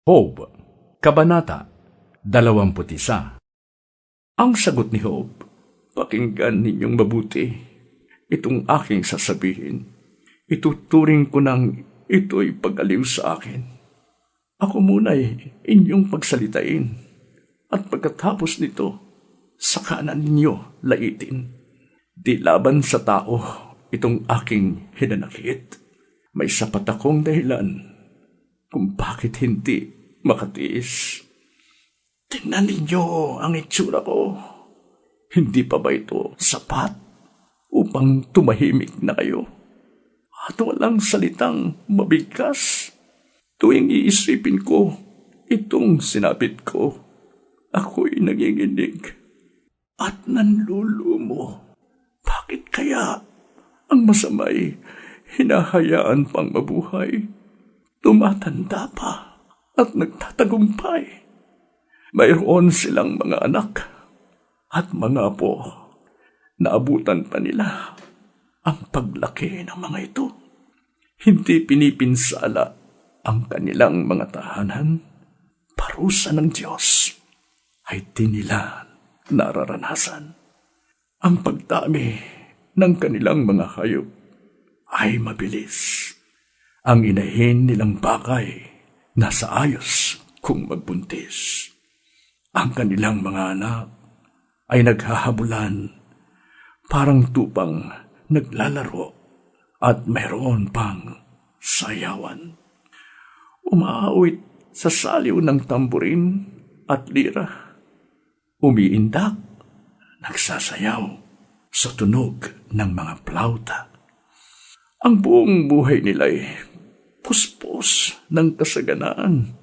Job, Kabanata 21. Ang sagot ni Job, pakinggan ninyong mabuti itong aking sasabihin. Ituturing ko nang ito'y pag-aliw sa akin. Ako muna'y inyong pagsalitain, at pagkatapos nito, saka na ninyo laitin. Di laban sa tao itong aking hinanakit. May sapat akong dahilan kung bakit hindi makatiis. Tingnan ninyo ang itsura ko. Hindi pa ba ito sapat upang tumahimik na kayo? At walang salitang mabigkas. Tuwing iisipin ko itong sinapit ko, ako'y nanginginig at nanlulumo. Bakit kaya ang masamay hinahayaan pang mabuhay? Tumatanda pa at nagtatagumpay. Mayroon silang mga anak at mga apo. Naabutan pa nila ang paglaki ng mga ito. Hindi pinipinsala ang kanilang mga tahanan. Parusa ng Diyos ay di nila nararanasan. Ang pagdami ng kanilang mga hayop ay mabilis. Ang inahin nilang bakay nasa ayos kung magbuntis. Ang kanilang mga anak ay naghahabulan, parang tupang naglalaro at mayroon pang sayawan. Umaawit sa saliw ng tamburin at lira. Umiindak, nagsasayaw sa tunog ng mga plauta. Ang buong buhay nila'y puspos ng kasaganaan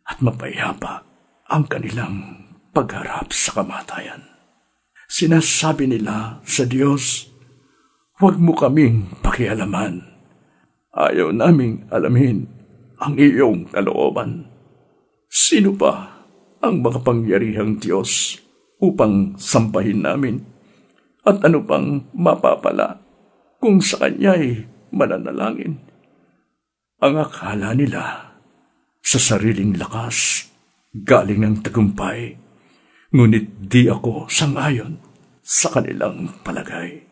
at mapayapa ang kanilang pagharap sa kamatayan. Sinasabi nila sa Diyos, huwag mo kaming pakialaman. Ayaw naming alamin ang iyong kalooban. Sino pa ang makapangyarihang Diyos upang sampahin namin? At ano pang mapapala kung sa Kanya'y mananalangin? Ang akala nila sa sariling lakas galing ng tagumpay, ngunit di ako sangayon sa kanilang palagay.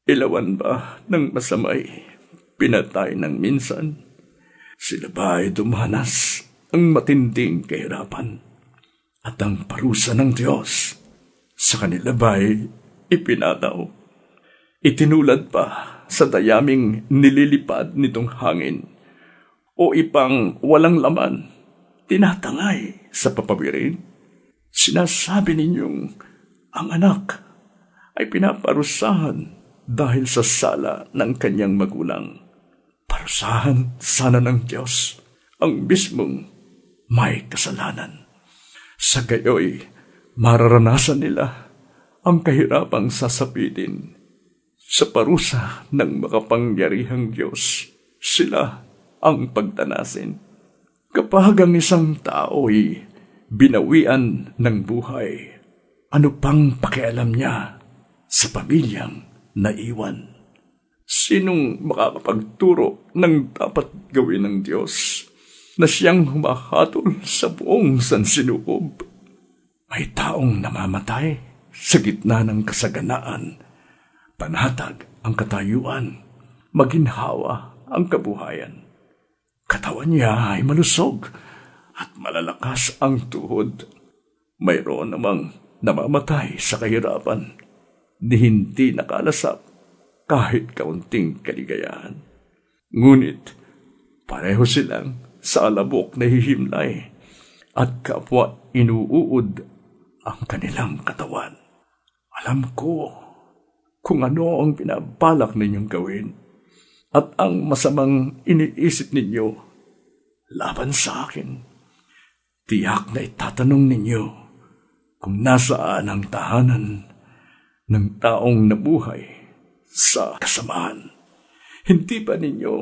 Ilawan ba ng masamay pinatay ng minsan? Sila ba ay dumanas ang matinding kahirapan? At ang parusa ng Diyos sa kanila ba'y ipinataw? Itinulad pa sa dayaming nililipad nitong hangin o ipang walang laman, tinatangay sa papawirin? Sinasabi ninyong ang anak ay pinaparusahan dahil sa sala ng kanyang magulang. Parusahan sana ng Diyos ang mismong may kasalanan. Sa gayoy, mararanasan nila ang kahirapang sasapitin. Sa parusa ng makapangyarihang Diyos, sila ang pagtanasin. Kapag ang isang tao'y binawian ng buhay, ano pang pakialam niya sa pamilyang naiwan? Sinong makakapagturo ng dapat gawin ng Diyos na siyang humahatol sa buong sansinukob? May taong namamatay sa gitna ng kasaganaan. Panatag ang katayuan, maginhawa ang kabuhayan. Katawan niya ay malusog at malalakas ang tuhod. Mayroon namang namamatay sa kahirapan, ni hindi nakalasap kahit kaunting kaligayahan. Ngunit pareho silang sa alabok na hihimlay at kapwa inuuod ang kanilang katawan. Alam ko kung ano ang pinabalak ninyong gawin at ang masamang iniisip ninyo laban sa akin. Tiyak na itatanong ninyo kung nasaan ang tahanan ng taong nabuhay sa kasamaan. Hindi ba ninyo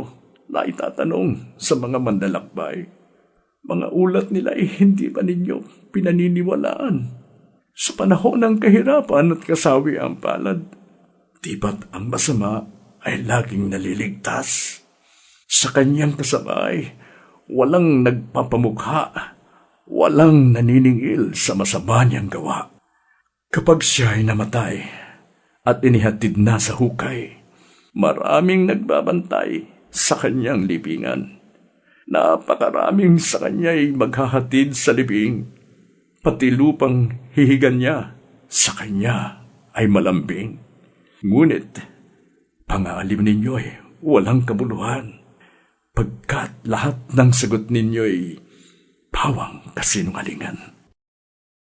na itatanong sa mga mandalakbay? Mga ulat nila ay hindi ba ninyo pinaniniwalaan? Sa panahon ng kahirapan at kasawi ang palad, di ba't ang masama ay laging naliligtas? Sa kanyang kasabay, walang nagpapamukha, walang naniningil sa masama niyang gawa. Kapag siya ay namatay at inihatid na sa hukay, maraming nagbabantay sa kanyang libingan. Napakaraming sa kanya'y maghahatid sa libing, pati lupang hihigan niya sa kanya ay malambing. Ngunit, pang-aalim ninyo'y walang kabuluhan, pagkat lahat ng sagot ninyo'y pawang kasinungalingan.